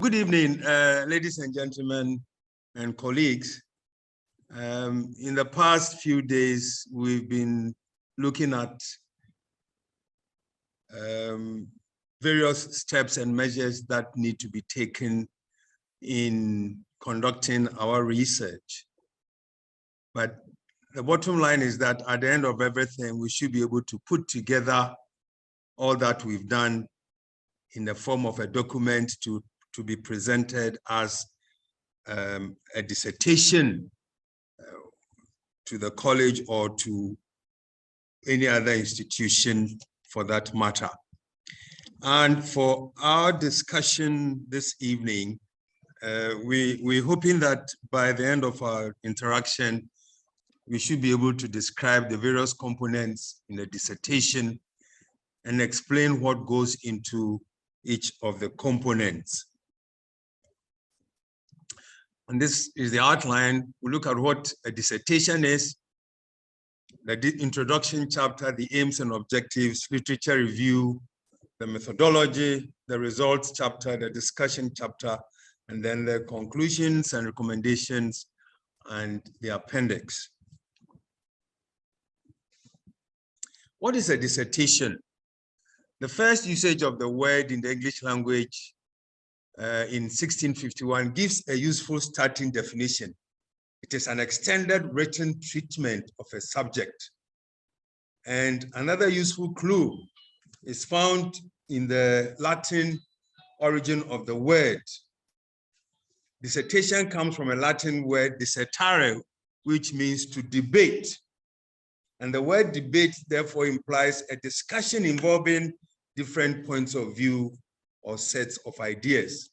Good evening, ladies and gentlemen and colleagues. In the past few days, we've been looking at various steps and measures that need to be taken in conducting our research. But the bottom line is that at the end of everything, we should be able to put together all that we've done in the form of a document to be presented as a dissertation to the college or to any other institution for that matter. And for our discussion this evening, we're hoping that by the end of our interaction, we should be able to describe the various components in the dissertation and explain what goes into each of the components. And this is the outline. We look at what a dissertation is, the introduction chapter, the aims and objectives, literature review, the methodology, the results chapter, the discussion chapter, and then the conclusions and recommendations and the appendix. What is a dissertation? The first usage of the word in the English language in 1651 gives a useful starting definition. It is an extended written treatment of a subject. And another useful clue is found in the Latin origin of the word. Dissertation comes from a Latin word dissertare, which means to debate. And the word debate therefore implies a discussion involving different points of view or sets of ideas.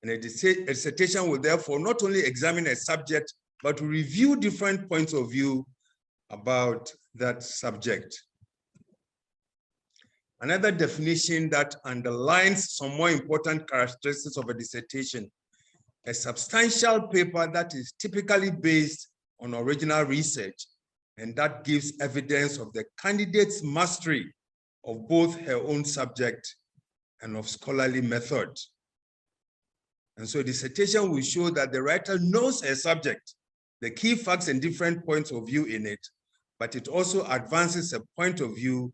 And a dissertation will therefore not only examine a subject, but review different points of view about that subject. Another definition that underlines some more important characteristics of a dissertation: a substantial paper that is typically based on original research and that gives evidence of the candidate's mastery of both her own subject and of scholarly method. And so dissertation will show that the writer knows her subject, the key facts and different points of view in it, but it also advances a point of view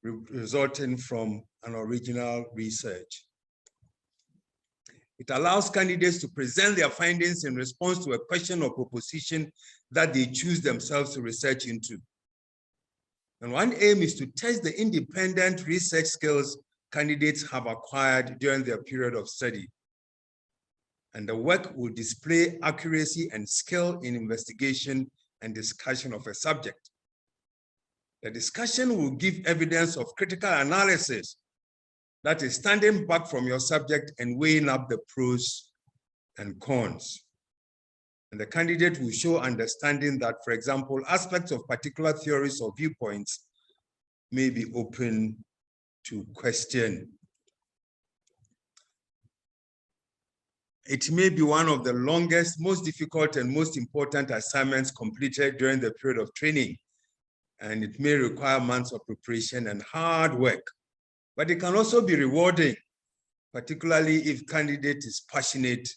resulting from an original research. It allows candidates to present their findings in response to a question or proposition that they choose themselves to research into. And one aim is to test the independent research skills candidates have acquired during their period of study. And the work will display accuracy and skill in investigation and discussion of a subject. The discussion will give evidence of critical analysis, that is standing back from your subject and weighing up the pros and cons. And the candidate will show understanding that, for example, aspects of particular theories or viewpoints may be open to question. It may be one of the longest, most difficult, and most important assignments completed during the period of training. And it may require months of preparation and hard work. But it can also be rewarding, particularly if candidate is passionate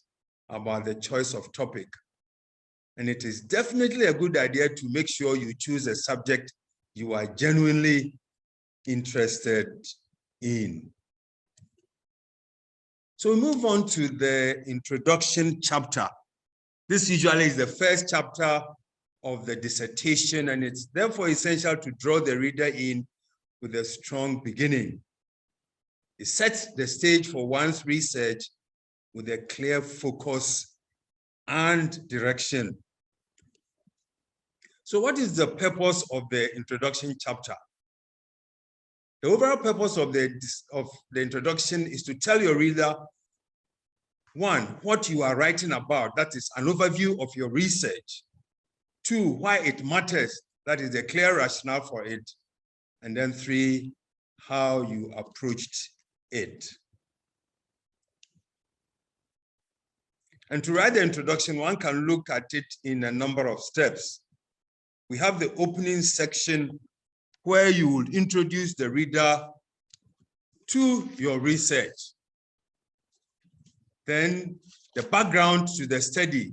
about the choice of topic. And it is definitely a good idea to make sure you choose a subject you are genuinely interested in. So we move on to the introduction chapter. This usually is the first chapter of the dissertation, and it's therefore essential to draw the reader in with a strong beginning. It sets the stage for one's research with a clear focus and direction. So what is the purpose of the introduction chapter? The overall purpose of the introduction is to tell your reader, one, what you are writing about, that is an overview of your research. Two, why it matters, that is a clear rationale for it. And then three, how you approached it. And to write the introduction, one can look at it in a number of steps. We have the opening section where you will introduce the reader to your research. Then the background to the study,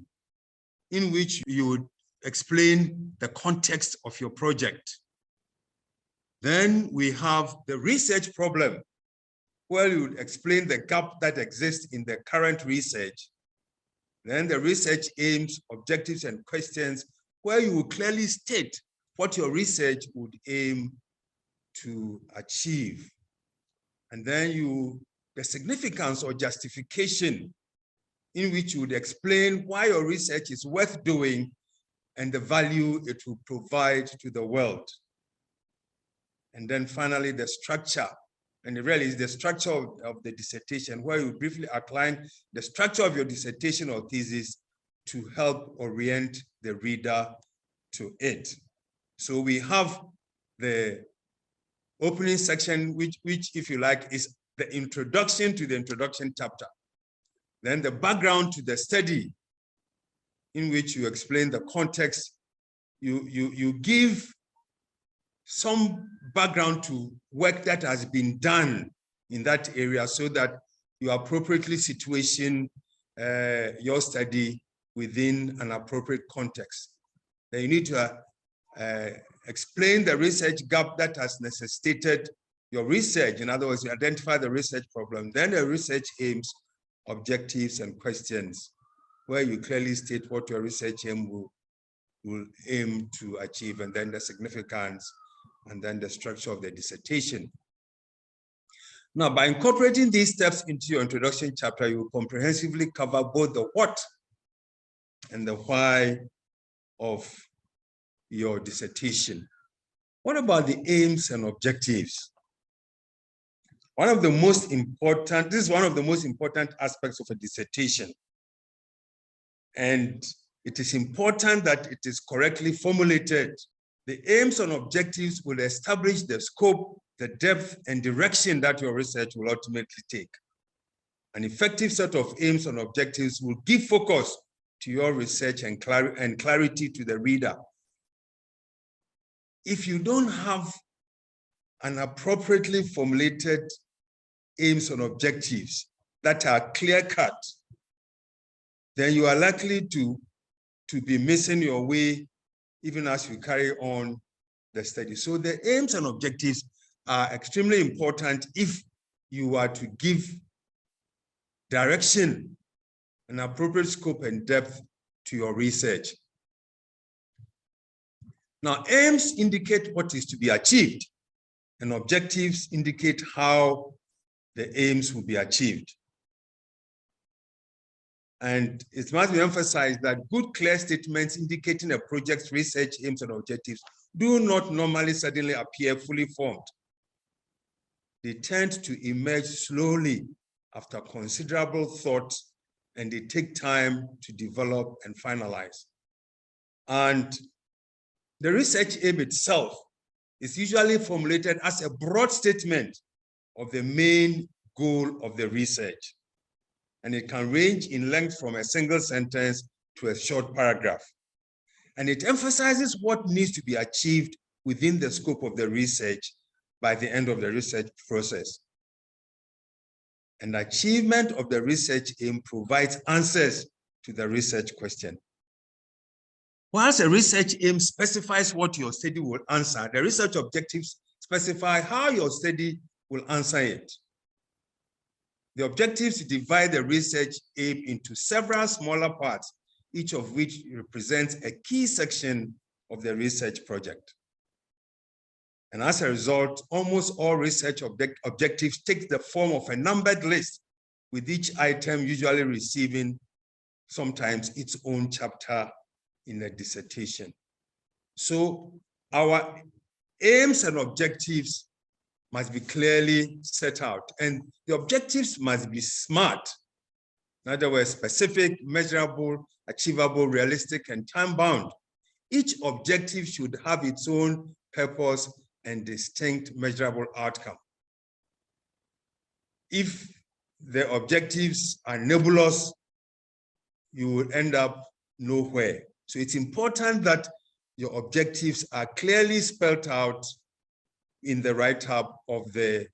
in which you would explain the context of your project. Then we have the research problem, where you would explain the gap that exists in the current research. Then the research aims, objectives, and questions, where you will clearly state what your research would aim to achieve. And then the significance or justification, in which you would explain why your research is worth doing and the value it will provide to the world. And then finally, the structure. And it really is the structure of the dissertation, where you briefly outline the structure of your dissertation or thesis to help orient the reader to it. So we have the opening section, which, if you like, is the introduction to the introduction chapter. Then the background to the study, in which you explain the context. You give some background to work that has been done in that area, so that you appropriately situation your study within an appropriate context. Then you need to explain the research gap that has necessitated your research. In other words, you identify the research problem, then the research aims, objectives, and questions, where you clearly state what your research aim will aim to achieve, and then the significance, and then the structure of the dissertation. Now, by incorporating these steps into your introduction chapter, you will comprehensively cover both the what and the why of your dissertation. What about the aims and objectives? This is one of the most important aspects of a dissertation. And it is important that it is correctly formulated. The aims and objectives will establish the scope, the depth, and direction that your research will ultimately take. An effective set of aims and objectives will give focus to your research and clarity to the reader. If you don't have an appropriately formulated aims and objectives that are clear-cut, then you are likely to be missing your way even as you carry on the study. So the aims and objectives are extremely important if you are to give direction, an appropriate scope and depth to your research. Now, aims indicate what is to be achieved, and objectives indicate how the aims will be achieved. And it must be emphasized that good, clear statements indicating a project's research aims and objectives do not normally suddenly appear fully formed. They tend to emerge slowly after considerable thought, and they take time to develop and finalize. And the research aim itself is usually formulated as a broad statement of the main goal of the research. And it can range in length from a single sentence to a short paragraph. And it emphasizes what needs to be achieved within the scope of the research by the end of the research process. And achievement of the research aim provides answers to the research question. Whilst a research aim specifies what your study will answer, the research objectives specify how your study will answer it. The objectives divide the research aim into several smaller parts, each of which represents a key section of the research project. And as a result, almost all research objectives take the form of a numbered list, with each item usually receiving sometimes its own chapter in a dissertation. So our aims and objectives must be clearly set out, and the objectives must be SMART. In other words, specific, measurable, achievable, realistic, and time-bound. Each objective should have its own purpose and distinct measurable outcome. If the objectives are nebulous, you will end up nowhere. So it's important that your objectives are clearly spelled out in the write-up of the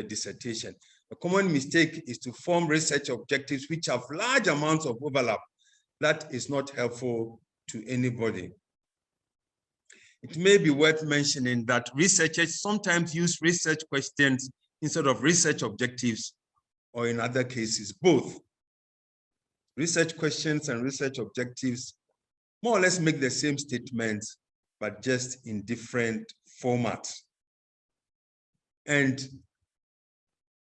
dissertation. A common mistake is to form research objectives which have large amounts of overlap. That is not helpful to anybody. It may be worth mentioning that researchers sometimes use research questions instead of research objectives, or in other cases, both. Research questions and research objectives more or less make the same statements, but just in different formats. And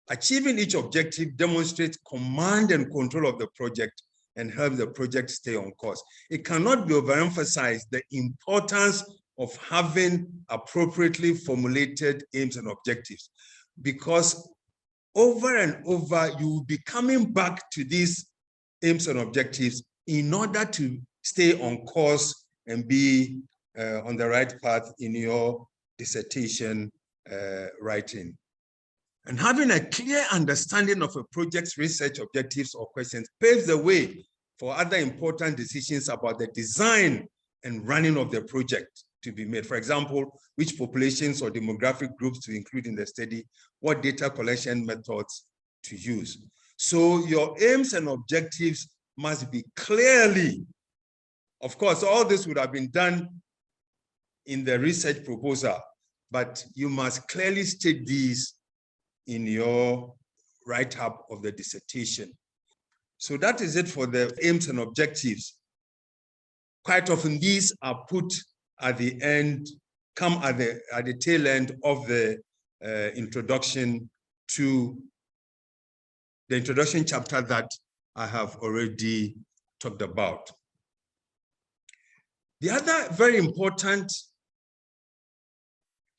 achieving each objective demonstrates command and control of the project and helps the project stay on course. It cannot be overemphasized the importance of having appropriately formulated aims and objectives, because over and over, you will be coming back to these aims and objectives in order to stay on course and be on the right path in your dissertation writing. And having a clear understanding of a project's research objectives or questions paves the way for other important decisions about the design and running of the project to be made. For example, which populations or demographic groups to include in the study, what data collection methods to use. So your aims and objectives must be clearly, of course, all this would have been done in the research proposal, but you must clearly state these in your write-up of the dissertation. So that is it for the aims and objectives. Quite often these are put at the end, come at the tail end of the introduction to the introduction chapter that I have already talked about. The other very important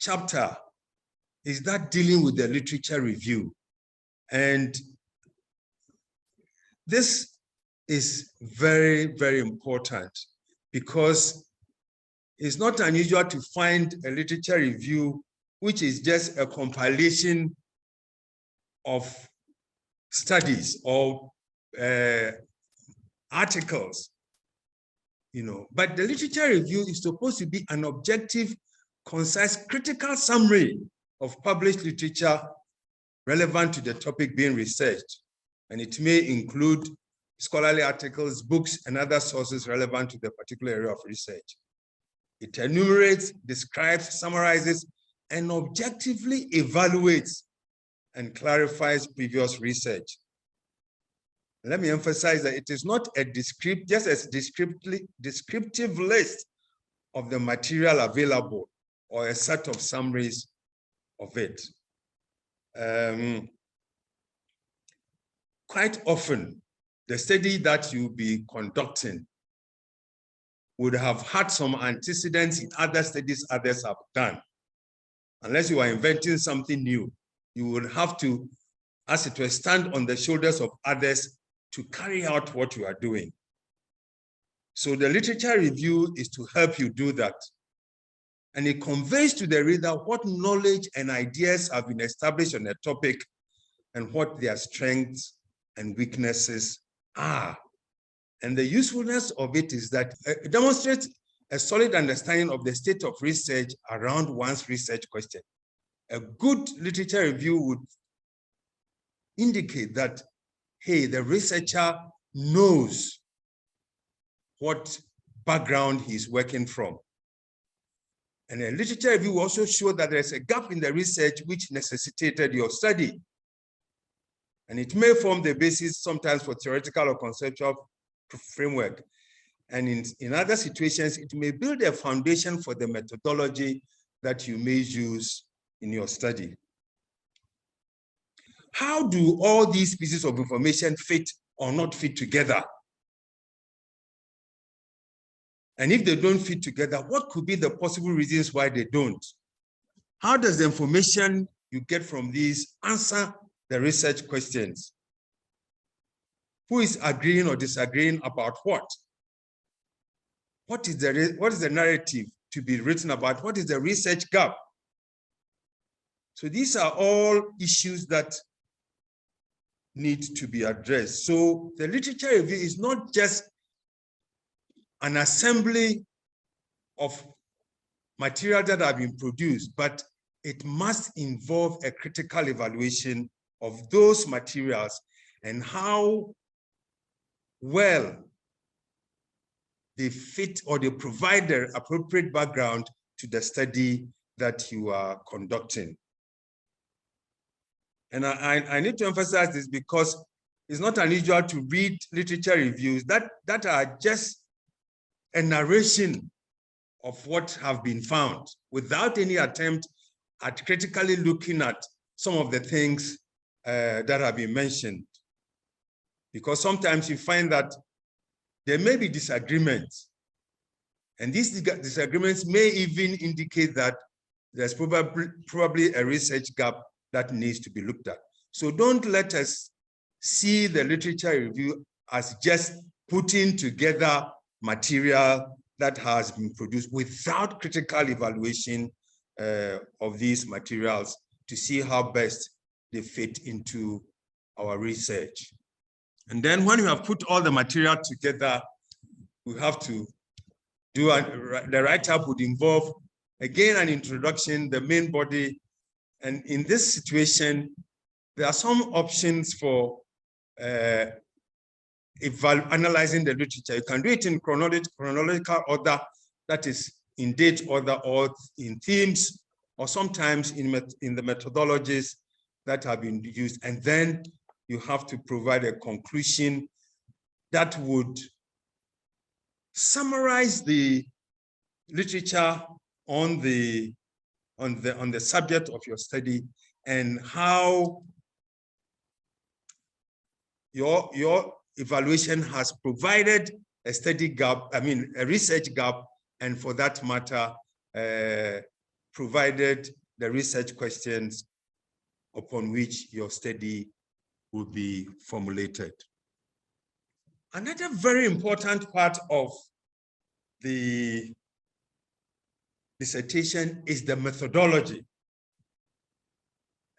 chapter is that dealing with the literature review. And this is very, very important because it's not unusual to find a literature review which is just a compilation of studies or articles, but the literature review is supposed to be an objective, concise, critical summary of published literature relevant to the topic being researched. And it may include scholarly articles, books, and other sources relevant to the particular area of research. It enumerates, describes, summarizes, and objectively evaluates and clarifies previous research. Let me emphasize that it is not a just a descriptive list of the material available or a set of summaries of it. Quite often, the study that you'll be conducting would have had some antecedents in other studies others have done. Unless you are inventing something new, you would have to, as it were, stand on the shoulders of others to carry out what you are doing. So the literature review is to help you do that. And it conveys to the reader what knowledge and ideas have been established on a topic and what their strengths and weaknesses are. And the usefulness of it is that it demonstrates a solid understanding of the state of research around one's research question. A good literature review would indicate that, hey, the researcher knows what background he's working from. And a literature review will also show that there's a gap in the research which necessitated your study. And it may form the basis sometimes for theoretical or conceptual framework. And in other situations, it may build a foundation for the methodology that you may use in your study. How do all these pieces of information fit or not fit together? And if they don't fit together, what could be the possible reasons why they don't? How does the information you get from these answer the research questions? Who is agreeing or disagreeing about what? What is the narrative to be written about? What is the research gap? So these are all issues that need to be addressed. So the literature review is not just an assembly of material that have been produced, but it must involve a critical evaluation of those materials and how well they fit or they provide the appropriate background to the study that you are conducting. And I need to emphasize this because it's not unusual to read literature reviews that are just a narration of what have been found without any attempt at critically looking at some of the things that have been mentioned. Because sometimes you find that there may be disagreements, and these disagreements may even indicate that there's probably a research gap that needs to be looked at. So don't let us see the literature review as just putting together material that has been produced without critical evaluation of these materials to see how best they fit into our research. And then when you have put all the material together, we have to do the write-up would involve, again, an introduction, the main body. And in this situation, there are some options for analyzing the literature. You can do it in chronological order, that is in date order or in themes, or sometimes in the methodologies that have been used. And then you have to provide a conclusion that would summarize the literature on the subject of your study and how your evaluation has provided a study gap, a research gap, and for that matter, provided the research questions upon which your study will be formulated. Another very important part of the dissertation is the methodology.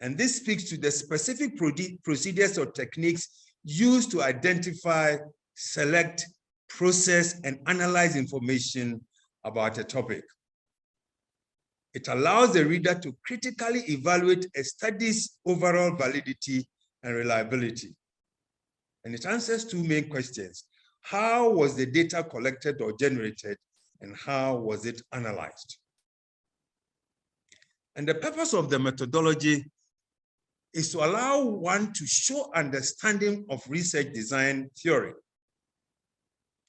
And this speaks to the specific procedures or techniques used to identify, select, process, and analyze information about a topic. It allows the reader to critically evaluate a study's overall validity and reliability. And it answers two main questions. How was the data collected or generated, and how was it analyzed? And the purpose of the methodology is to allow one to show understanding of research design theory.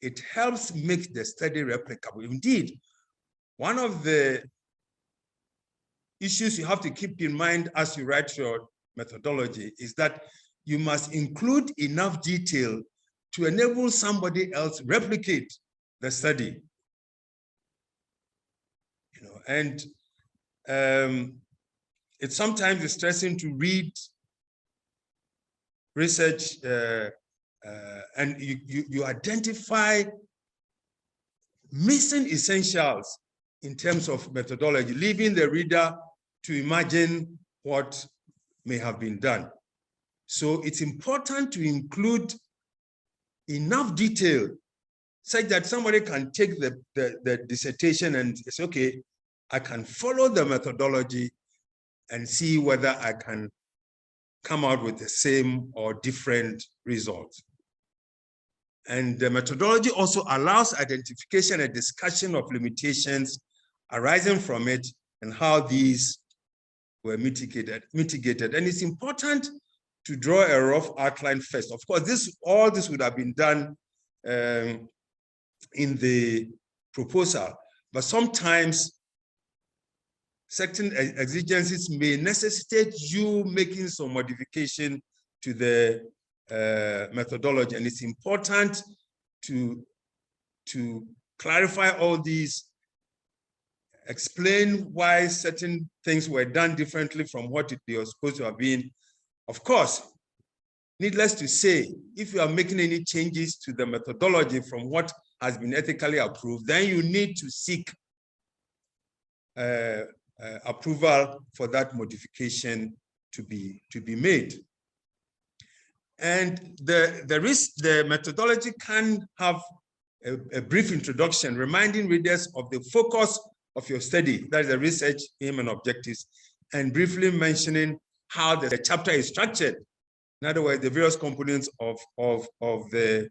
It helps make the study replicable. Indeed, one of the issues you have to keep in mind as you write your methodology is that you must include enough detail to enable somebody else replicate the study. And it's sometimes distressing to read research and you identify missing essentials in terms of methodology, leaving the reader to imagine what may have been done. So it's important to include enough detail such that somebody can take the dissertation and say, okay, I can follow the methodology and see whether I can come out with the same or different results. And the methodology also allows identification and discussion of limitations arising from it and how these were mitigated. And it's important to draw a rough outline first. Of course, all this would have been done in the proposal, but sometimes certain exigencies may necessitate you making some modification to the methodology, and it's important to clarify all these, explain why certain things were done differently from what they were supposed to have been. Of course, needless to say, if you are making any changes to the methodology from what has been ethically approved, then you need to seek approval for that modification to be made. And the methodology can have a brief introduction, reminding readers of the focus of your study, that is the research aim and objectives, and briefly mentioning how the chapter is structured. In other words, the various components of the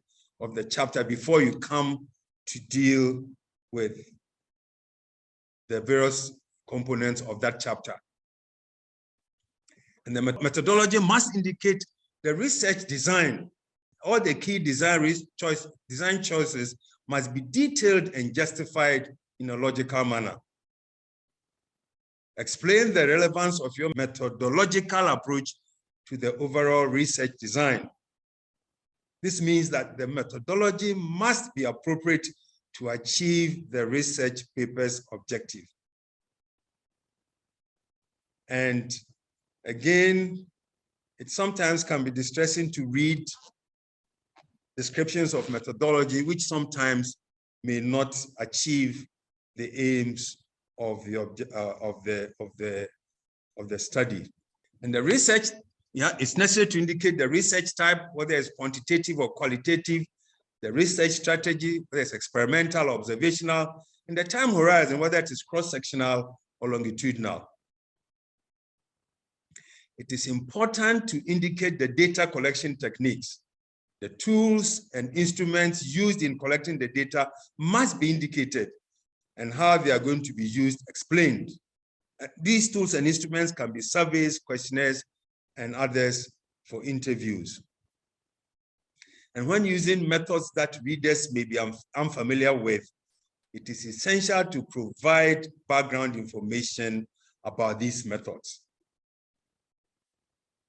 chapter before you come to deal with the various components of that chapter. And the methodology must indicate the research design. All the key design choices must be detailed and justified in a logical manner. Explain the relevance of your methodological approach to the overall research design. This means that the methodology must be appropriate to achieve the research paper's objective. And again, it sometimes can be distressing to read descriptions of methodology, which sometimes may not achieve the aims of the study. And the research, it's necessary to indicate the research type, whether it's quantitative or qualitative, the research strategy, whether it's experimental or observational, and the time horizon, whether it is cross-sectional or longitudinal. It is important to indicate the data collection techniques. The tools and instruments used in collecting the data must be indicated, and how they are going to be used explained. These tools and instruments can be surveys, questionnaires, and others for interviews. And when using methods that readers may be unfamiliar with, it is essential to provide background information about these methods.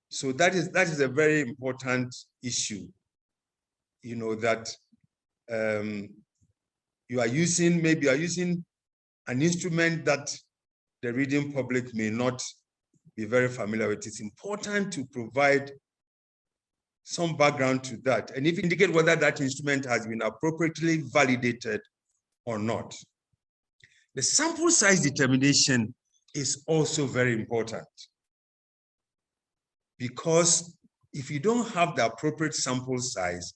So that is a very important issue, that you are using an instrument that the reading public may not be very familiar with. It's important to provide some background to that and if indicate whether that instrument has been appropriately validated or not. The sample size determination is also very important, because if you don't have the appropriate sample size,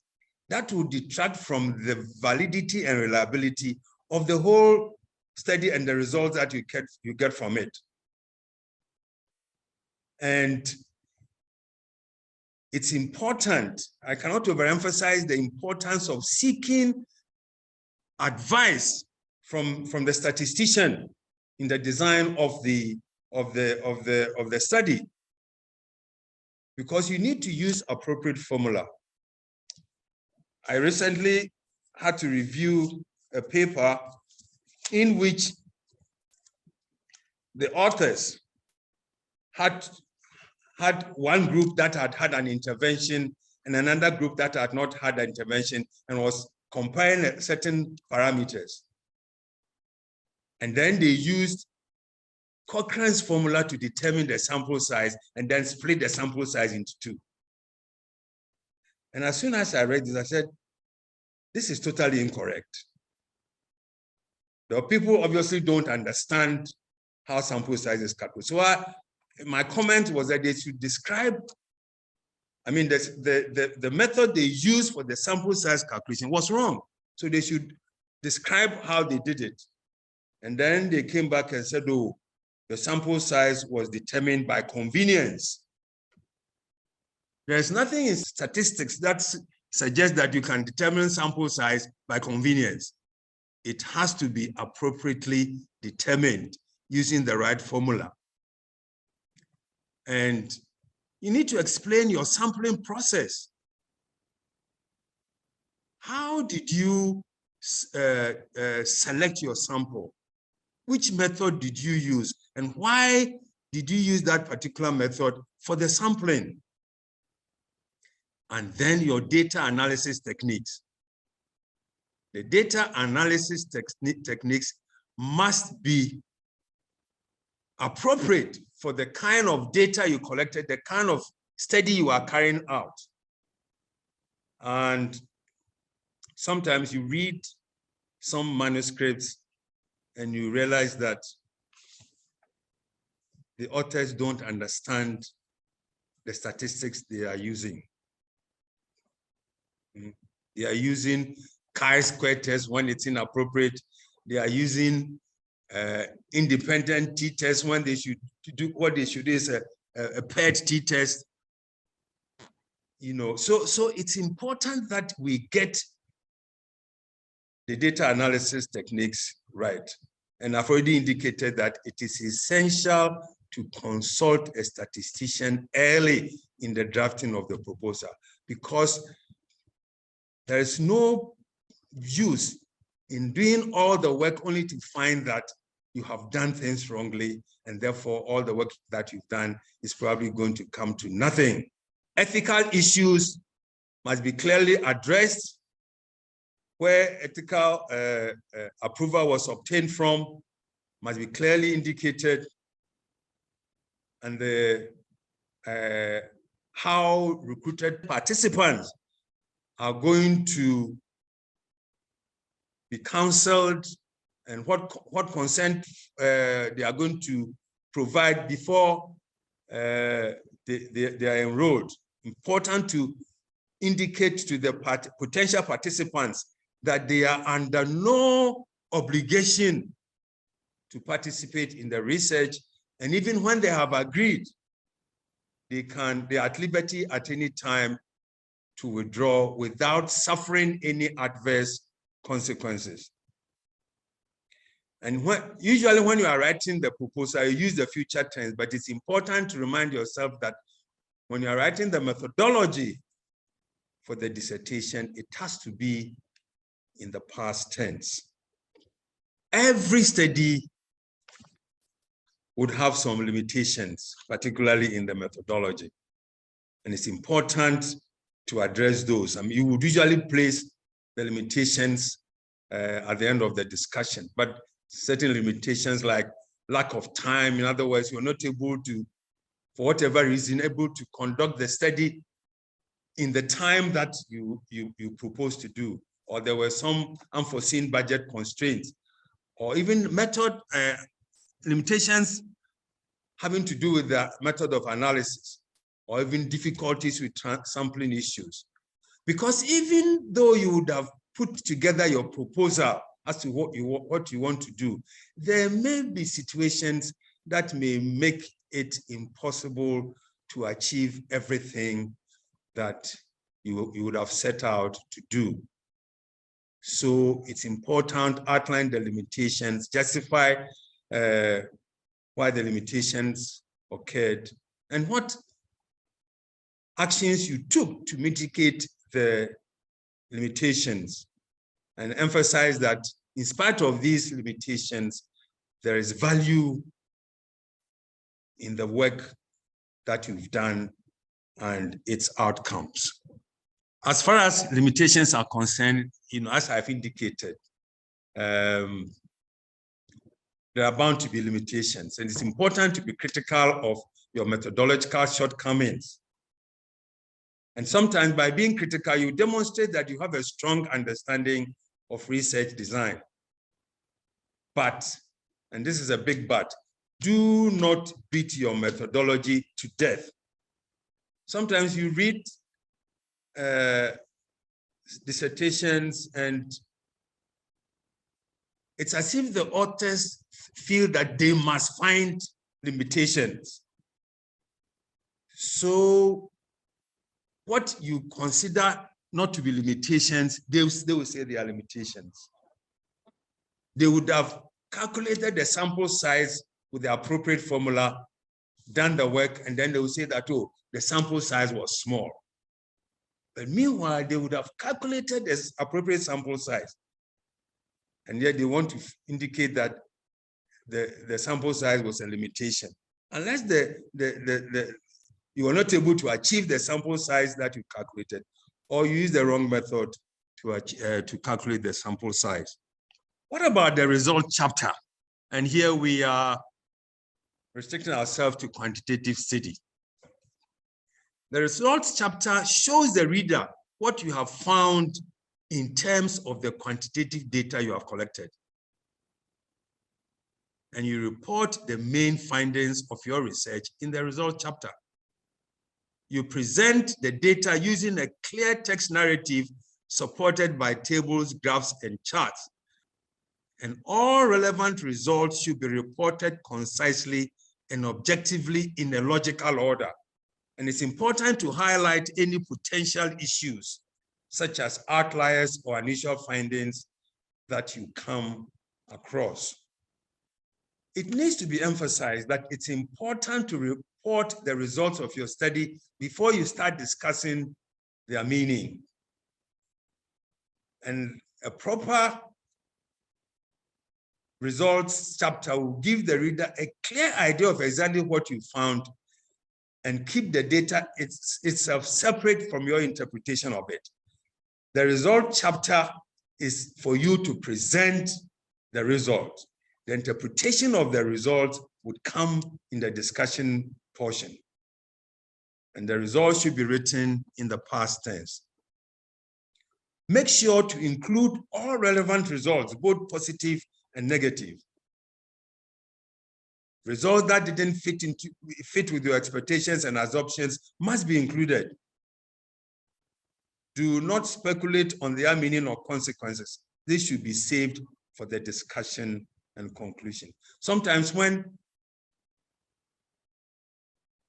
that will detract from the validity and reliability of the whole study and the results that you get from it. And it's important, I cannot overemphasize the importance of seeking advice from the statistician in the design of the study, because you need to use appropriate formula. I recently had to review a paper in which the authors had one group that had had an intervention and another group that had not had an intervention, and was comparing certain parameters. And then they used Cochrane's formula to determine the sample size and then split the sample size into two. And as soon as I read this, I said, this is totally incorrect. The people obviously don't understand how sample size is calculated. So my comment was that they should describe, the method they used for the sample size calculation was wrong. So they should describe how they did it. And then they came back and said, oh, the sample size was determined by convenience. There's nothing in statistics that suggests that you can determine sample size by convenience. It has to be appropriately determined using the right formula. And you need to explain your sampling process. How did you select your sample? Which method did you use? And why did you use that particular method for the sampling? And then your data analysis techniques. The data analysis techniques must be appropriate for the kind of data you collected, the kind of study you are carrying out. And sometimes you read some manuscripts and you realize that the authors don't understand the statistics they are using. They are using chi-square test when it's inappropriate. They are using independent t-test when they should do what they should do is a paired t-test. So it's important that we get the data analysis techniques right. And I've already indicated that it is essential to consult a statistician early in the drafting of the proposal, because there is no use in doing all the work only to find that you have done things wrongly, and therefore all the work that you've done is probably going to come to nothing. Ethical issues must be clearly addressed. Where ethical approval was obtained from must be clearly indicated, and how recruited participants are going to be counseled, and what consent they are going to provide before they are enrolled. Important to indicate to the potential participants that they are under no obligation to participate in the research, and even when they have agreed, they are at liberty at any time to withdraw without suffering any adverse consequences. And usually when you are writing the proposal, you use the future tense, but it's important to remind yourself that when you are writing the methodology for the dissertation, it has to be in the past tense. Every study would have some limitations, particularly in the methodology. And it's important to address those. I mean, you would usually place the limitations at the end of the discussion, but certain limitations like lack of time, in other words, you're not able to, for whatever reason, able to conduct the study in the time that you propose to do, or there were some unforeseen budget constraints, or even method limitations having to do with the method of analysis, or even difficulties with sampling issues. Because even though you would have put together your proposal as to what you want to do, there may be situations that may make it impossible to achieve everything that you would have set out to do. So it's important to outline the limitations, justify why the limitations occurred, and what actions you took to mitigate the limitations, and emphasize that in spite of these limitations, there is value in the work that you've done and its outcomes. As far as limitations are concerned, as I've indicated, there are bound to be limitations, and it's important to be critical of your methodological shortcomings. And sometimes by being critical, you demonstrate that you have a strong understanding of research design. But, and this is a big but, do not beat your methodology to death. Sometimes you read dissertations and it's as if the authors feel that they must find limitations. So what you consider not to be limitations, they will say they are limitations. They would have calculated the sample size with the appropriate formula, done the work, and then they will say that, oh, the sample size was small. But meanwhile, they would have calculated the appropriate sample size. And yet they want to indicate that the sample size was a limitation. Unless you are not able to achieve the sample size that you calculated, or you use the wrong method to calculate the sample size. What about the result chapter? And here we are restricting ourselves to quantitative study. The results chapter shows the reader what you have found in terms of the quantitative data you have collected. And you report the main findings of your research in the result chapter. You present the data using a clear text narrative supported by tables, graphs, and charts. And all relevant results should be reported concisely and objectively in a logical order. And it's important to highlight any potential issues, such as outliers or unusual findings that you come across. It needs to be emphasized that it's important to report the results of your study before you start discussing their meaning. And a proper results chapter will give the reader a clear idea of exactly what you found and keep the data itself separate from your interpretation of it. The result chapter is for you to present the result. The interpretation of the result would come in the discussion portion. And the result should be written in the past tense. Make sure to include all relevant results, both positive and negative. Results that didn't fit with your expectations and assumptions must be included. Do not speculate on their meaning or consequences. This should be saved for the discussion and conclusion. Sometimes when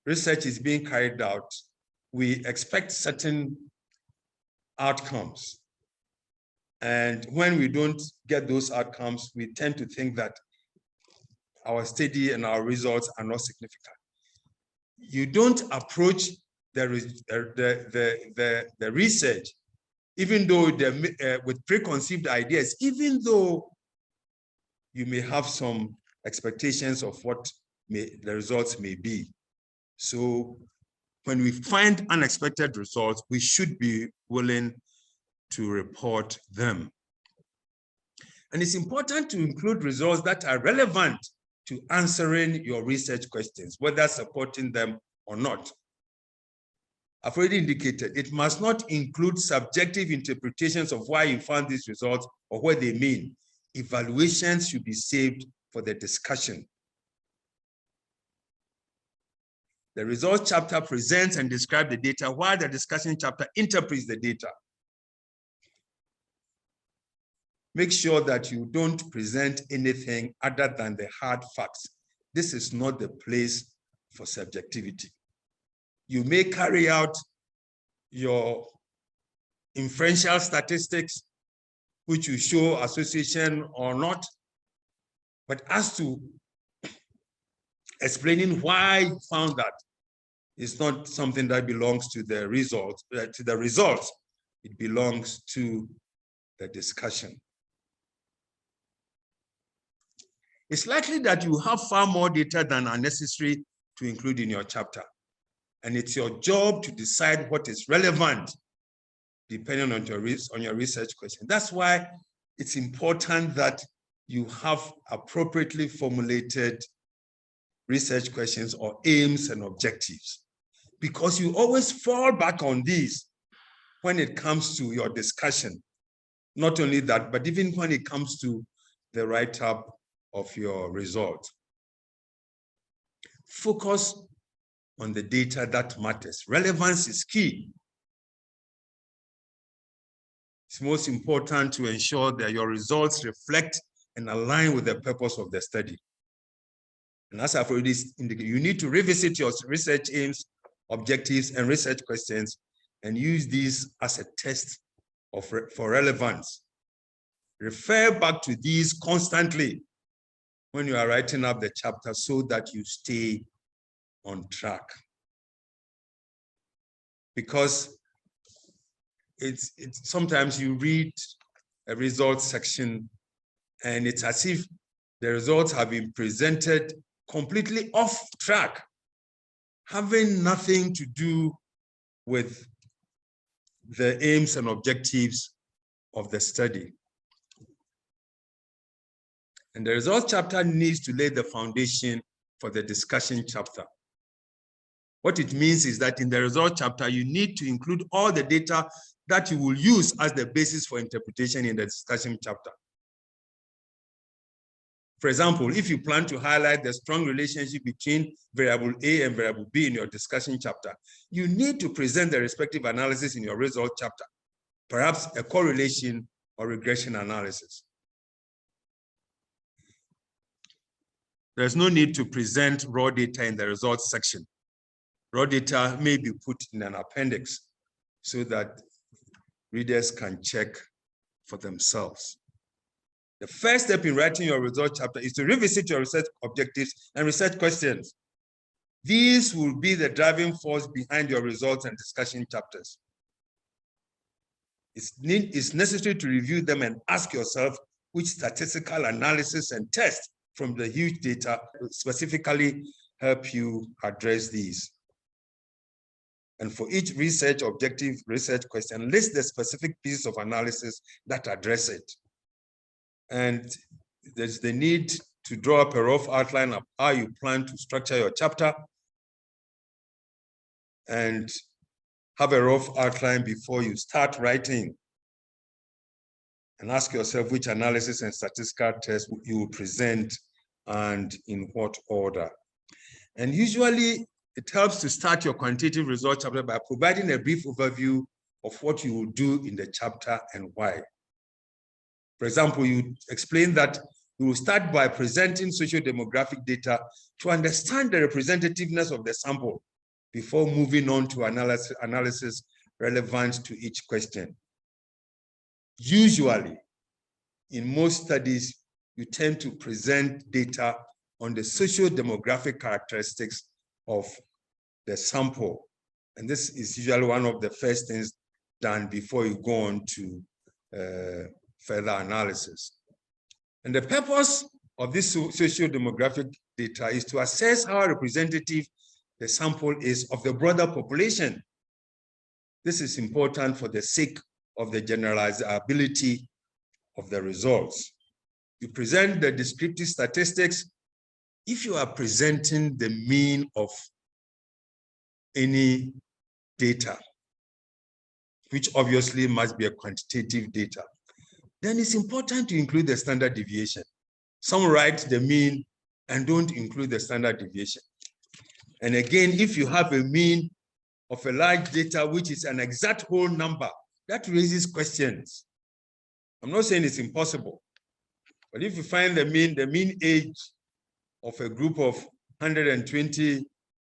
research is being carried out, we expect certain outcomes. And when we don't get those outcomes, we tend to think that our study and our results are not significant. You don't approach the research, even though with preconceived ideas, even though you may have some expectations of what the results may be. So when we find unexpected results, we should be willing to report them. And it's important to include results that are relevant to answering your research questions, whether supporting them or not. I've already indicated it must not include subjective interpretations of why you found these results or what they mean. Evaluations should be saved for the discussion. The results chapter presents and describes the data, while the discussion chapter interprets the data. Make sure that you don't present anything other than the hard facts. This is not the place for subjectivity. You may carry out your inferential statistics, which will show association or not, but as to explaining why you found that, it's not something that belongs to the results. It belongs to the discussion. It's likely that you have far more data than are necessary to include in your chapter. And it's your job to decide what is relevant depending on your research question. That's why it's important that you have appropriately formulated research questions or aims and objectives, because you always fall back on these when it comes to your discussion. Not only that, but even when it comes to the write-up of your result. Focus on the data that matters. Relevance is key. It's most important to ensure that your results reflect and align with the purpose of the study. And as I've already indicated, you need to revisit your research aims, objectives, and research questions, and use these as a test for relevance. Refer back to these constantly when you are writing up the chapter so that you stay on track. Because it's sometimes you read a results section and it's as if the results have been presented completely off track, having nothing to do with the aims and objectives of the study. And the results chapter needs to lay the foundation for the discussion chapter. What it means is that in the result chapter, you need to include all the data that you will use as the basis for interpretation in the discussion chapter. For example, if you plan to highlight the strong relationship between variable A and variable B in your discussion chapter, you need to present the respective analysis in your result chapter, perhaps a correlation or regression analysis. There's no need to present raw data in the results section. Raw data may be put in an appendix so that readers can check for themselves. The first step in writing your results chapter is to revisit your research objectives and research questions. These will be the driving force behind your results and discussion chapters. It's necessary to review them and ask yourself which statistical analysis and tests from the huge data will specifically help you address these. And for each research objective, research question, list the specific pieces of analysis that address it. And there's the need to draw up a rough outline of how you plan to structure your chapter and have a rough outline before you start writing. And ask yourself which analysis and statistical tests you will present and in what order. And usually it helps to start your quantitative results chapter by providing a brief overview of what you will do in the chapter and why. For example, you explain that you will start by presenting socio-demographic data to understand the representativeness of the sample before moving on to analysis relevant to each question. Usually, in most studies, you tend to present data on the socio-demographic characteristics of the sample. And this is usually one of the first things done before you go on to further analysis. And the purpose of this socio-demographic data is to assess how representative the sample is of the broader population. This is important for the sake of the generalizability of the results. You present the descriptive statistics. If you are presenting the mean of any data, which obviously must be a quantitative data, then it's important to include the standard deviation. Some write the mean and don't include the standard deviation. And again, if you have a mean of a large data, which is an exact whole number, that raises questions. I'm not saying it's impossible, but if you find the mean age of a group of 120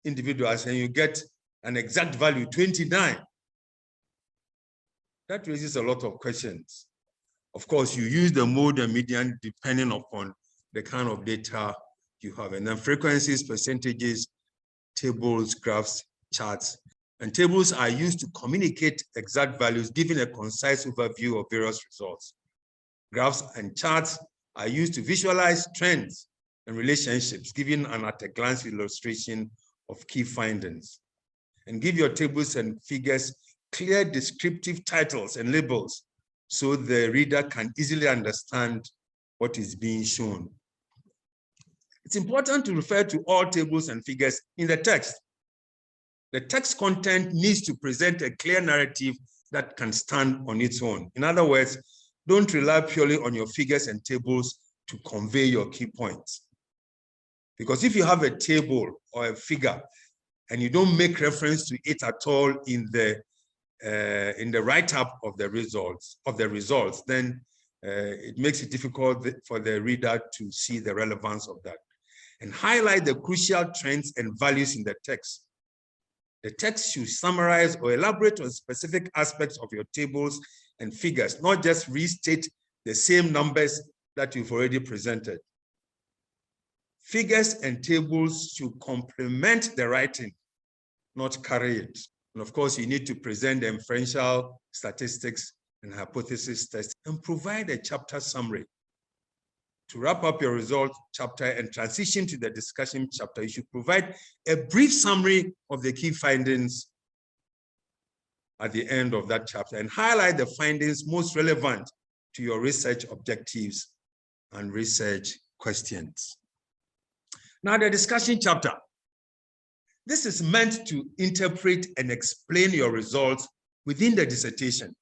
individuals and you get an exact value, 29, that raises a lot of questions. Of course, you use the mode and median depending upon the kind of data you have. And then frequencies, percentages, tables, graphs, charts. And tables are used to communicate exact values, giving a concise overview of various results. Graphs and charts are used to visualize trends and relationships, giving an at-a-glance illustration of key findings. And give your tables and figures clear descriptive titles and labels so the reader can easily understand what is being shown. It's important to refer to all tables and figures in the text. The text content needs to present a clear narrative that can stand on its own. In other words, don't rely purely on your figures and tables to convey your key points. Because if you have a table or a figure and you don't make reference to it at all in the write-up of the results, then it makes it difficult for the reader to see the relevance of that. And highlight the crucial trends and values in the text. The text should summarize or elaborate on specific aspects of your tables and figures, not just restate the same numbers that you've already presented. Figures and tables should complement the writing, not carry it. And of course, you need to present the inferential statistics and hypothesis tests and provide a chapter summary. To wrap up your result chapter and transition to the discussion chapter, you should provide a brief summary of the key findings at the end of that chapter and highlight the findings most relevant to your research objectives and research questions. Now, the discussion chapter. This is meant to interpret and explain your results within the dissertation.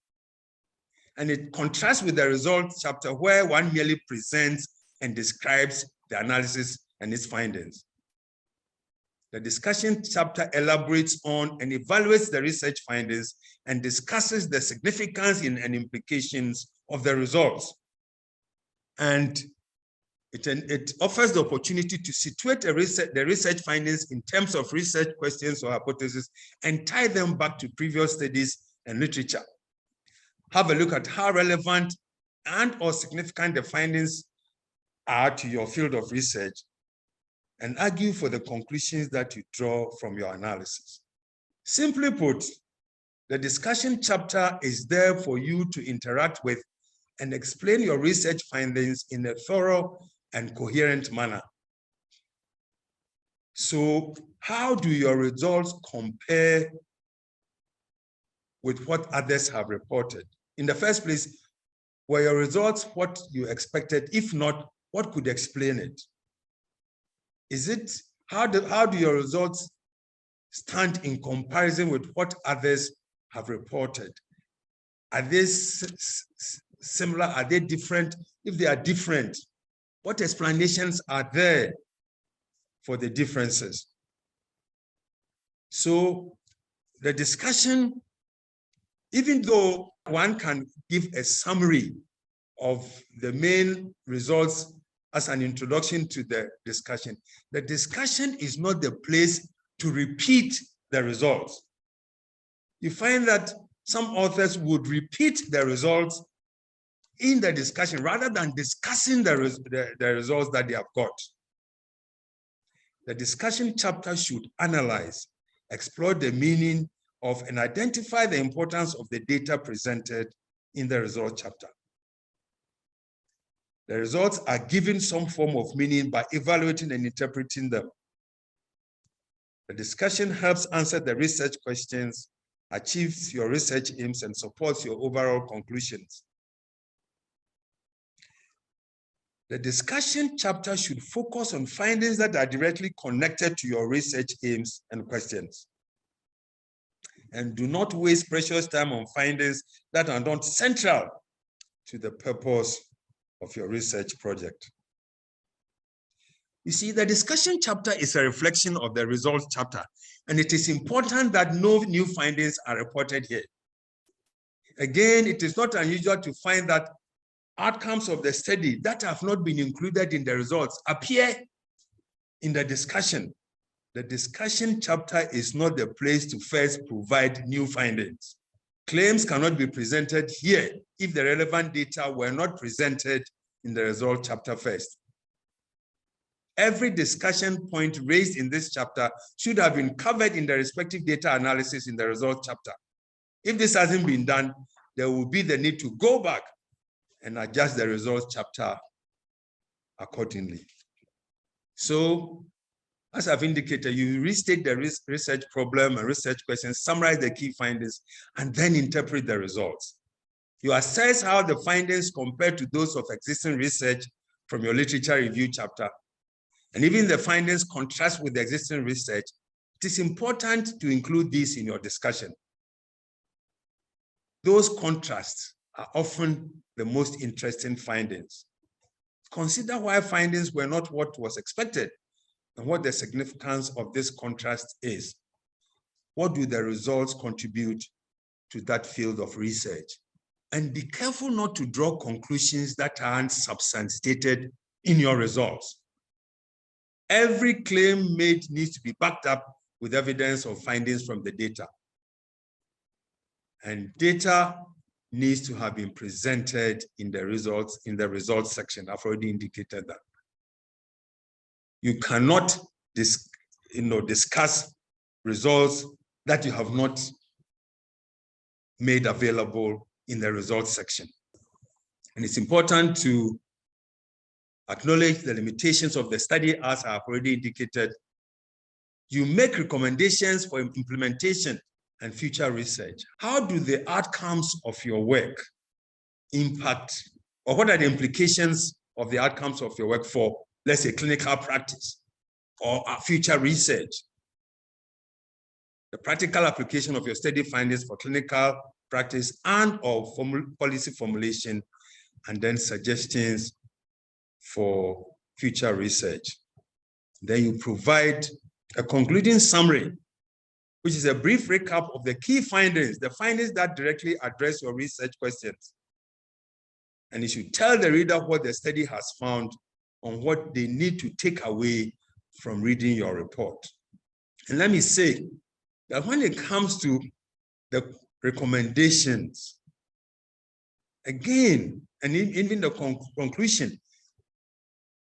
And it contrasts with the results chapter where one merely presents and describes the analysis and its findings. The discussion chapter elaborates on and evaluates the research findings and discusses the significance and implications of the results. And It offers the opportunity to situate the research findings in terms of research questions or hypotheses and tie them back to previous studies and literature. Have a look at how relevant and or significant the findings are to your field of research and argue for the conclusions that you draw from your analysis. Simply put, the discussion chapter is there for you to interact with and explain your research findings in a thorough and coherent manner. So, how do your results compare with what others have reported? In the first place, were your results what you expected? If not, what could explain it? How do your results stand in comparison with what others have reported? Are they similar? Are they different? If they are different, what explanations are there for the differences? So the discussion, even though one can give a summary of the main results as an introduction to the discussion is not the place to repeat the results. You find that some authors would repeat the results in the discussion rather than discussing the results that they have got. The discussion chapter should analyze, explore the meaning of, and identify the importance of the data presented in the result chapter. The results are given some form of meaning by evaluating and interpreting them. The discussion helps answer the research questions, achieves your research aims, and supports your overall conclusions. The discussion chapter should focus on findings that are directly connected to your research aims and questions. And do not waste precious time on findings that are not central to the purpose of your research project. You see, the discussion chapter is a reflection of the results chapter, and it is important that no new findings are reported here. Again, it is not unusual to find that outcomes of the study that have not been included in the results appear in the discussion. The discussion chapter is not the place to first provide new findings. Claims cannot be presented here if the relevant data were not presented in the result chapter first. Every discussion point raised in this chapter should have been covered in the respective data analysis in the result chapter. If this hasn't been done, there will be the need to go back and adjust the results chapter accordingly. So, as I've indicated, you restate the research problem and research questions, summarize the key findings, and then interpret the results. You assess how the findings compare to those of existing research from your literature review chapter. And even the findings contrast with the existing research, it is important to include these in your discussion. Those contrasts are often the most interesting findings. Consider why findings were not what was expected and what the significance of this contrast is. What do the results contribute to that field of research? And be careful not to draw conclusions that aren't substantiated in your results. Every claim made needs to be backed up with evidence of findings from the data. And data needs to have been presented in the results section. I've already indicated that. You cannot discuss results that you have not made available in the results section. And it's important to acknowledge the limitations of the study, as I have already indicated. You make recommendations for implementation and future research. How do the outcomes of your work impact, or what are the implications of the outcomes of your work for, let's say, clinical practice or future research? The practical application of your study findings for clinical practice and or policy formulation, and then suggestions for future research. Then you provide a concluding summary, which is a brief recap of the key findings, the findings that directly address your research questions. And you should tell the reader what the study has found on what they need to take away from reading your report. And let me say that when it comes to the recommendations, again, and even the conclusion,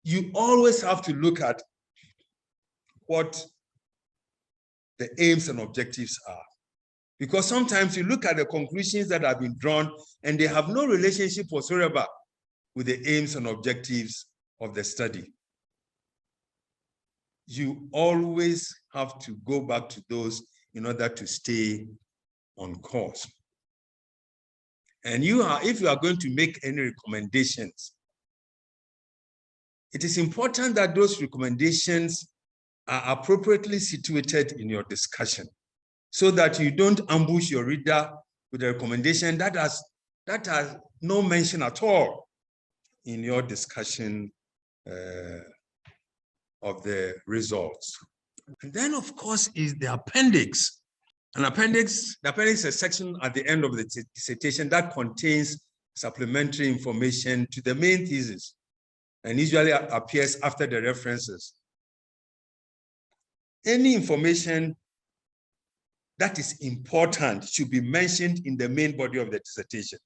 you always have to look at what the aims and objectives are. Because sometimes you look at the conclusions that have been drawn and they have no relationship whatsoever with the aims and objectives of the study. You always have to go back to those in order to stay on course. And if you are going to make any recommendations, it is important that those recommendations are appropriately situated in your discussion so that you don't ambush your reader with a recommendation that has no mention at all in your discussion of the results. And then, of course, is the appendix. The appendix is a section at the end of the dissertation that contains supplementary information to the main thesis and usually appears after the references. Any information that is important should be mentioned in the main body of the dissertation.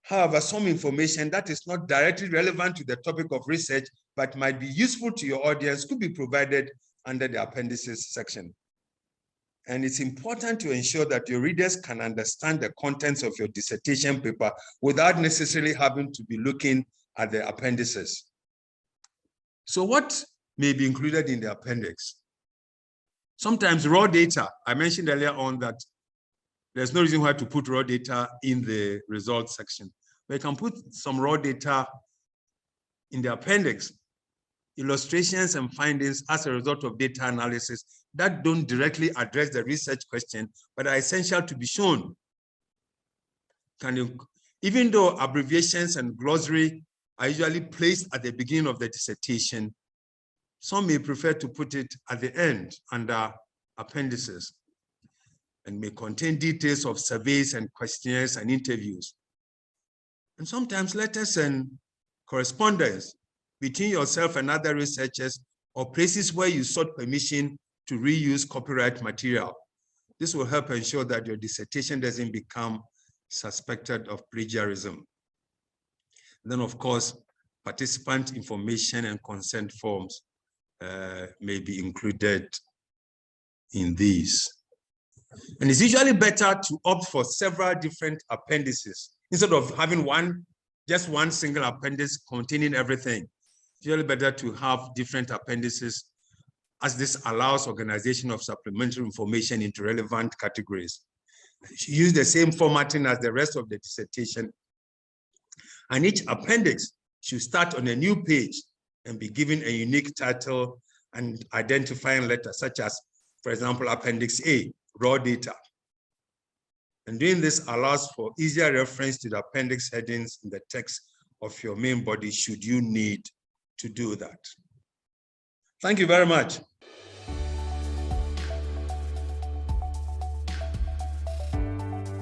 However, some information that is not directly relevant to the topic of research but might be useful to your audience could be provided under the appendices section. And it's important to ensure that your readers can understand the contents of your dissertation paper without necessarily having to be looking at the appendices. So what may be included in the appendix? Sometimes raw data. I mentioned earlier on that there's no reason why to put raw data in the results section. But you can put some raw data in the appendix, illustrations and findings as a result of data analysis that don't directly address the research question, but are essential to be shown. Even though abbreviations and glossary are usually placed at the beginning of the dissertation, some may prefer to put it at the end under appendices and may contain details of surveys and questionnaires and interviews. And sometimes letters and correspondence between yourself and other researchers or places where you sought permission to reuse copyright material. This will help ensure that your dissertation doesn't become suspected of plagiarism. And then, of course, participant information and consent forms may be included in these. And it's usually better to opt for several different appendices instead of having just one single appendix containing everything. It's usually better to have different appendices, as this allows organization of supplementary information into relevant categories. Use the same formatting as the rest of the dissertation. And each appendix should start on a new page and be given a unique title and identifying letter, such as, for example, Appendix A, raw data. And doing this allows for easier reference to the appendix headings in the text of your main body should you need to do that. Thank you very much.